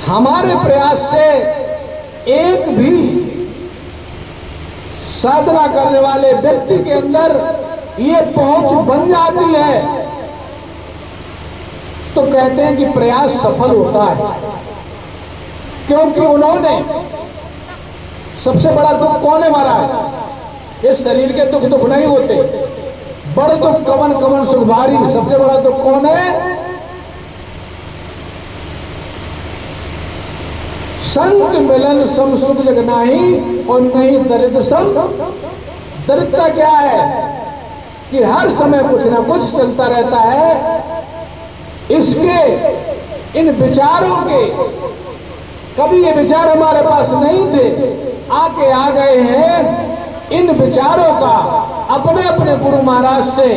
हमारे प्रयास से एक भी साधना करने वाले व्यक्ति के अंदर ये पहुंच बन जाती है तो कहते हैं कि प्रयास सफल होता है, क्योंकि उन्होंने सबसे बड़ा दुख कौन है महाराज? इस शरीर के दुख दुख नहीं होते, बड़े दुख कवन कवन सुख भारी। सबसे बड़ा दुख कौन है? संत मिलन सम सुख जग नाही और नहीं दरिद्र सम। दरिद्रता क्या है कि हर समय कुछ ना कुछ चलता रहता है। इसके इन विचारों के कभी ये विचार हमारे पास नहीं थे, आके आ गए हैं। इन विचारों का अपने अपने गुरु महाराज से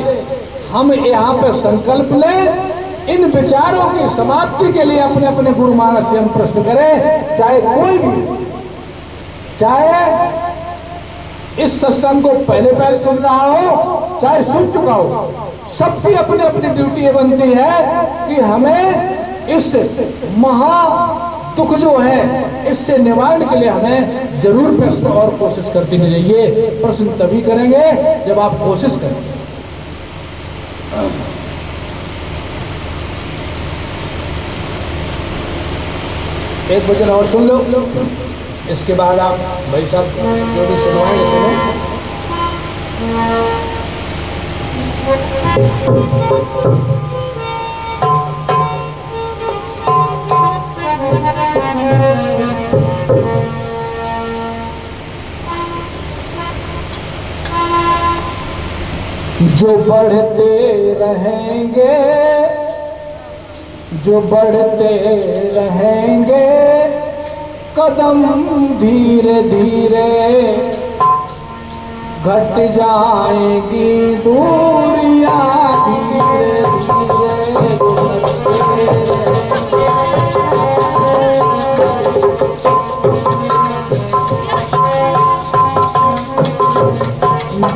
हम यहाँ पर संकल्प लें। इन विचारों की समाप्ति के लिए अपने अपने गुरु महाराज से हम प्रश्न करें, चाहे कोई भी, चाहे इस सत्संग को पहले पहले सुन रहा हो, चाहे सुन चुका हो, सबकी अपनी अपनी ड्यूटी ये बनती है कि हमें इस महा दुख जो है इससे निवारण के लिए हमें जरूर प्रश्न और कोशिश करती रहनी चाहिए। प्रश्न तभी करेंगे जब आप कोशिश करेंगे। एक वचन और सुन लो, इसके बाद आप भाई साहब जो भी सुनवाएंगे सुनो। जो बढ़ते रहेंगे, जो बढ़ते रहेंगे कदम धीरे धीरे घट जाएगी दूरियां धीरे धीरे।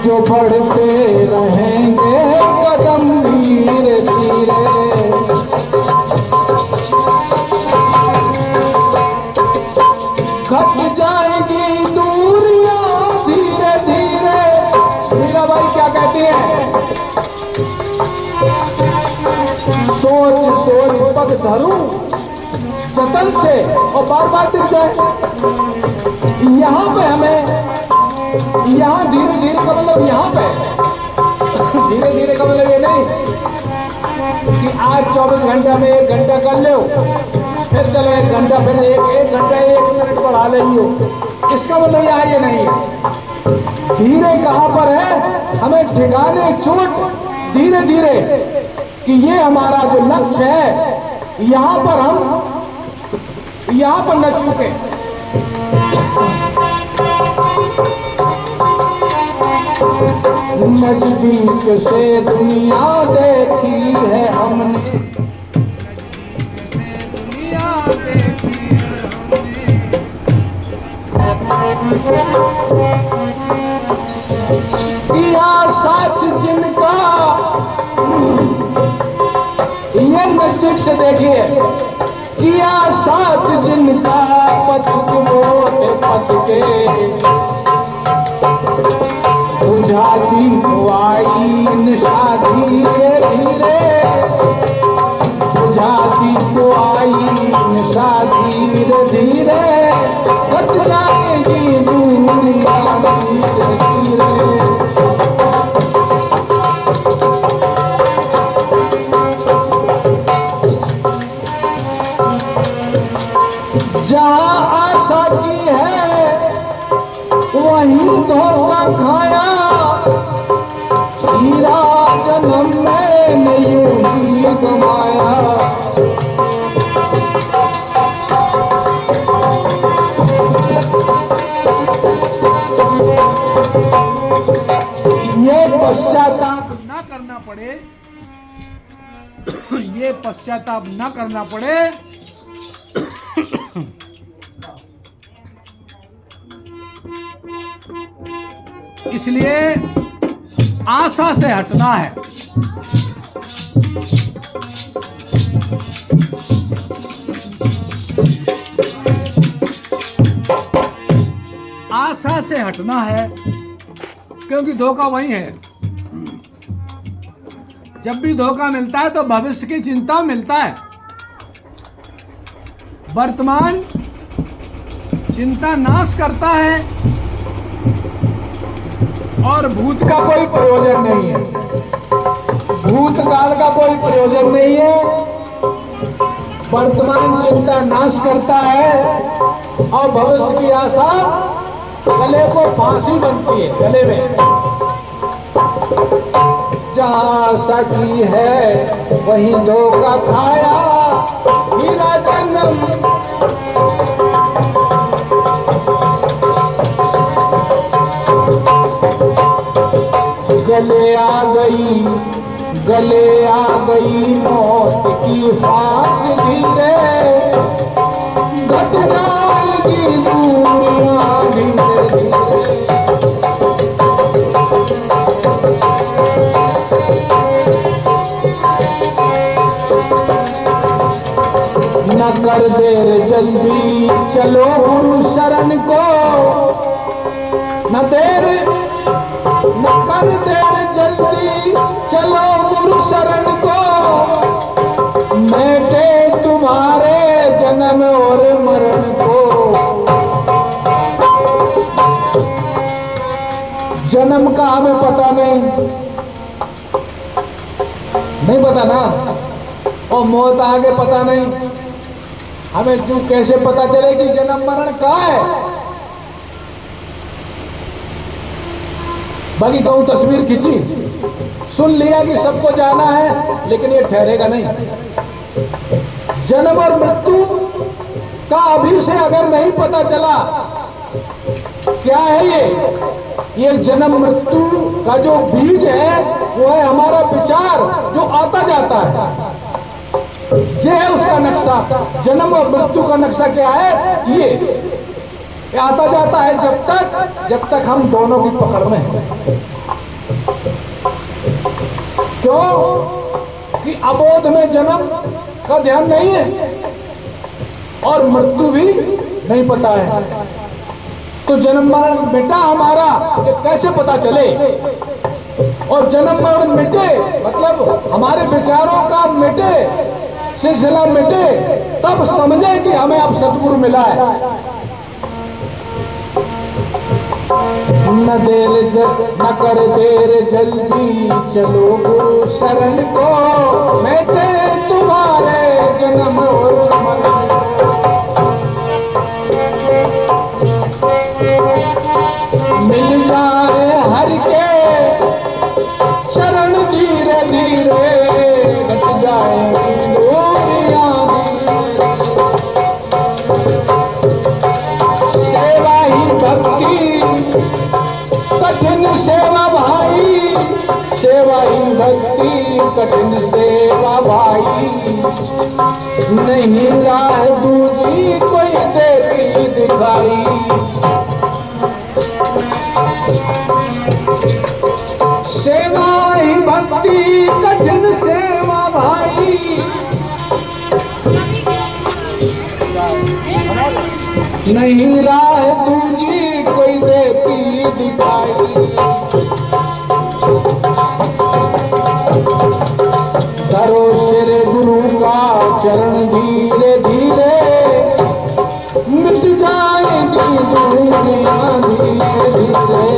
जो बढ़ते रहेंगे कदम धीरे धीरे घट जाएगी दूरियां धीरे धीरे। मीरा भाई क्या कहती है? सोच सोच पग धरूं जतन से और बार बार दिख जाए। यहाँ पे हमें, यहाँ धीरे धीरे का मतलब यहाँ पे धीरे धीरे का मतलब ये नहीं कि आज 24 घंटा में 1 घंटा कर लो, फिर चलो 1 घंटा, फिर एक घंटा 1 मिनट बढ़ा ले लो। इसका मतलब यहाँ ये नहीं है। धीरे कहाँ पर है? हमें ठिकाने चोट धीरे धीरे कि ये हमारा जो लक्ष्य है, यहाँ पर हम यहाँ पर न चूके। नजदीक से दुनिया देखी है हमने, किया साथ जिनका, ये नजदीक से देखिए, किया साथ जिनका पथ मोटे पथ के बुझाती हुआई निशा धीरे धीरे, बुझाती हुआई निशा धीरे धीरे घट जाएगी दूरियां धीरे धीरे। जहाँ आशा की है वहीं धोखा खाया, हीरा जन्म में नहीं ही गमाया। ये पश्चाताप न करना पड़े, ये पश्चाताप न करना पड़े, इसलिए आशा से हटना है। से हटना है, क्योंकि धोखा वही है। जब भी धोखा मिलता है तो भविष्य की चिंता मिलता है। वर्तमान चिंता नाश करता है और भूत का कोई प्रयोजन नहीं है। भूतकाल का कोई प्रयोजन नहीं है। वर्तमान चिंता नाश करता है और भविष्य की आशा गले को फांसी बनती है, गले में। जहाँ आशा की है वहीं धोखा खाया, हीरा जन्म गले आ गई मौत की फांस, धीरे घट जाएगी दूरियां, धीरे धीरे। न कर देर जल्दी चलो गुरु शरण को, न कर देर जल्दी चलो गुरु शरण को, मेटे तुम्हारे जन्म और मरण को। जन्म का हमें पता नहीं पता ना, और मौत आगे पता नहीं। हमें जो कैसे पता चले कि जन्म मरण कहाँ है? बाकी कहूं तस्वीर खींची, सुन लिया कि सबको जाना है, लेकिन ये ठहरेगा नहीं। जन्म और मृत्यु का अभी से अगर नहीं पता चला क्या है ये जन्म मृत्यु का जो बीज है वो है हमारा विचार जो आता जाता है। ये है उसका नक्शा। जन्म और मृत्यु का नक्शा क्या है? ये आता जाता है जब तक हम दोनों की पकड़ में हैं। क्यों? कि अबोध में जन्म का ध्यान नहीं है और मृत्यु भी नहीं पता है। तो जन्म मरण मिटा हमारा, ये कैसे पता चले? और जन्म मरण मिटे मतलब हमारे विचारों का मिटे, सिलसिला मिटे, तब समझे कि हमें अब सतगुरु मिला है। न कर देर जल्दी चलो गुरु शरण को, मेटे तुम्हारे जन्म और मरण। मिल जाए हर के चरण, धीरे धीरे कट जाएगी दूरियां। सेवा ही भक्ति कठिन सेवा भाई, सेवा ही भक्ति कठिन सेवा भाई। नहीं राह दूजी कोई देती दिखाई। सेवा ही भक्ति कठिन सेवा भाई। नहीं राह दूजी कोई देती दिखाई। धरो सिर गुरु का चरण, धीरे धीरे मिट जाएगी दूरियां, धीरे धीरे।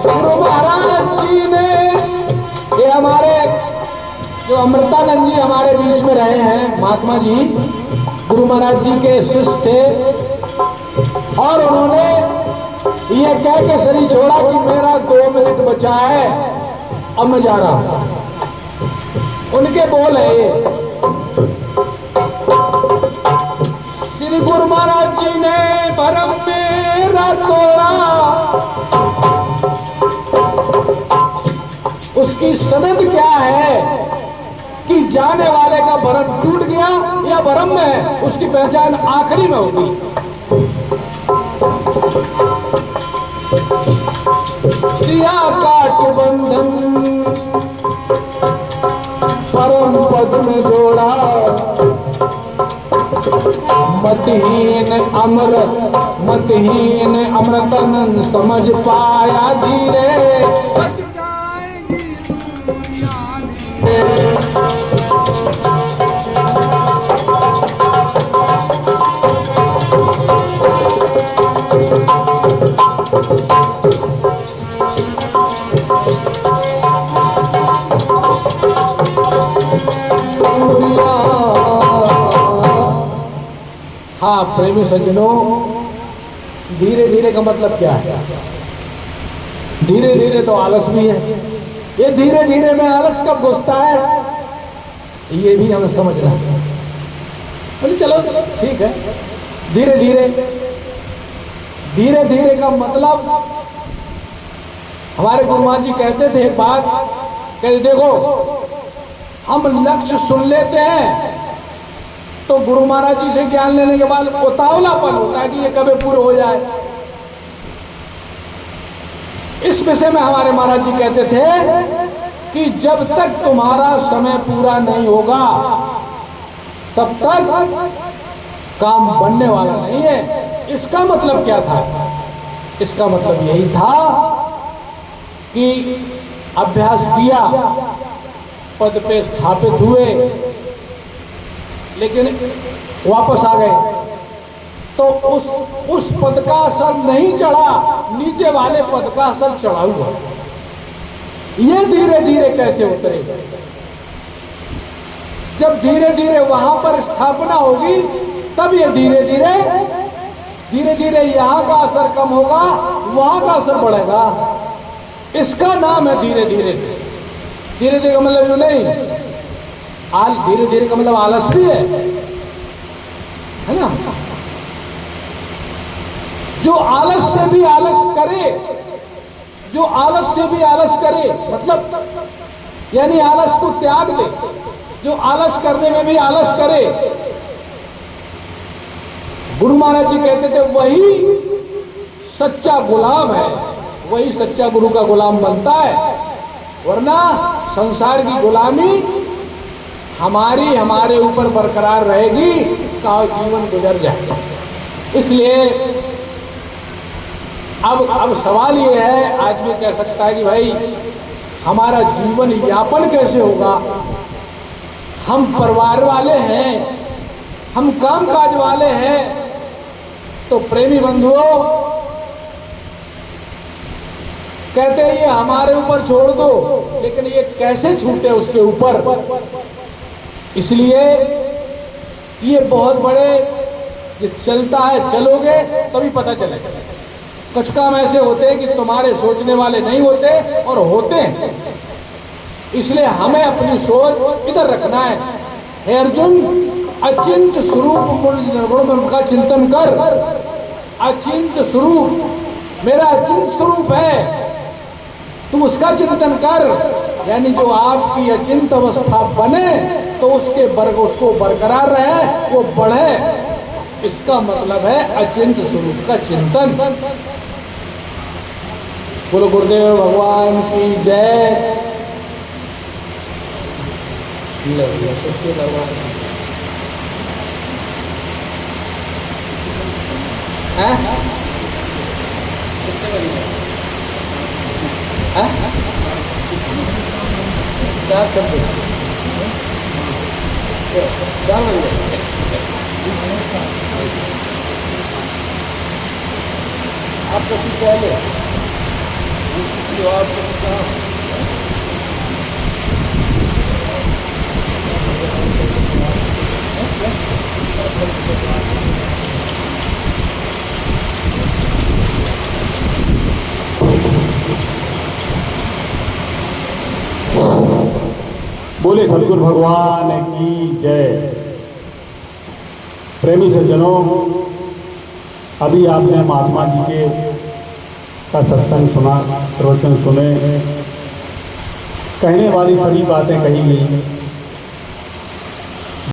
गुरु महाराज जी ने, ये हमारे जो अमृतानंद जी हमारे बीच में रहे हैं, महात्मा जी गुरु महाराज जी के शिष्य थे, और उन्होंने ये कह के शरीर छोड़ा कि मेरा 2 मिनट बचा है, अब मैं जा रहा हूं। उनके बोल है ये। श्री गुरु महाराज जी ने भरम मेरा तोड़ा, उसकी सनद क्या है कि जाने वाले का भरम टूट गया या भरम में है, उसकी पहचान आखिरी में होगी। दिया काट बंधन परम पद में जोड़ा, पतिहीन अमृत मतहीन अमृतन समझ पाया धीरे कट जाएगी दुनिया धीरे। हाँ प्रेमी सज्जनों, धीरे धीरे का मतलब क्या है? धीरे धीरे तो आलस भी है। ये धीरे धीरे में आलस कब घुसता है, ये भी हमें समझना है। बोले चलो ठीक है, धीरे धीरे। धीरे धीरे का मतलब, हमारे गुरु महाराज जी कहते थे एक बात, कहते देखो हम लक्ष्य सुन लेते हैं तो गुरु महाराज जी से ज्ञान लेने के बाद उतावलापन होता है कि ये कब पूरा हो जाए। इस विषय में हमारे महाराज जी कहते थे कि जब तक तुम्हारा समय पूरा नहीं होगा तब तक काम बनने वाला नहीं है। इसका मतलब क्या था? इसका मतलब यही था कि अभ्यास किया, पद पे स्थापित हुए, लेकिन वापस आ गए तो उस पद का असर नहीं चढ़ा, नीचे वाले पद का असर चढ़ा हुआ। ये धीरे धीरे कैसे उतरेगा? जब धीरे धीरे वहां पर स्थापना होगी तब ये धीरे धीरे यहाँ का असर कम होगा, वहां का असर बढ़ेगा। इसका नाम है धीरे धीरे से। धीरे धीरे का मतलब यूं नहीं, धीरे धीरे का मतलब आलस भी है ना? जो आलस से भी आलस करे, जो आलस से भी आलस करे, मतलब यानी आलस को त्याग दे, जो आलस करने में भी आलस करे, गुरु महाराज जी कहते थे वही सच्चा गुलाम है, वही सच्चा गुरु का गुलाम बनता है। वरना संसार की गुलामी हमारे ऊपर बरकरार रहेगी, का जीवन गुजर जाएगा। इसलिए अब सवाल ये है, आदमी कह सकता है कि भाई हमारा जीवन यापन कैसे होगा? हम परिवार वाले हैं, हम काम काज वाले हैं। तो प्रेमी बंधुओं कहते हैं ये हमारे ऊपर छोड़ दो, लेकिन ये कैसे छूटे उसके ऊपर? इसलिए ये बहुत बड़े, ये चलता है, चलोगे तभी पता चलेगा। कुछ काम ऐसे होते हैं कि तुम्हारे सोचने वाले नहीं होते और होते हैं। इसलिए हमें अपनी सोच इधर रखना है। हे अर्जुन, अचिंत स्वरूप निर्गुण का चिंतन कर। अचिंत स्वरूप मेरा अचिंत स्वरूप है, तुम उसका चिंतन कर। यानी जो आपकी अचिंत अवस्था बने तो उसको बरकरार रहे, वो बढ़े। इसका मतलब है अचिंत स्वरूप का चिंतन। बोलो गुरुदेव भगवान की जय। क्या शब्द? आपको कुछ पहले बोले सद्गुरु भगवान की जय। प्रेमी सज्जनों, अभी आपने महात्मा जी के का सत्संग सुना, प्रवचन सुने। कहने वाली सभी बातें कही गई।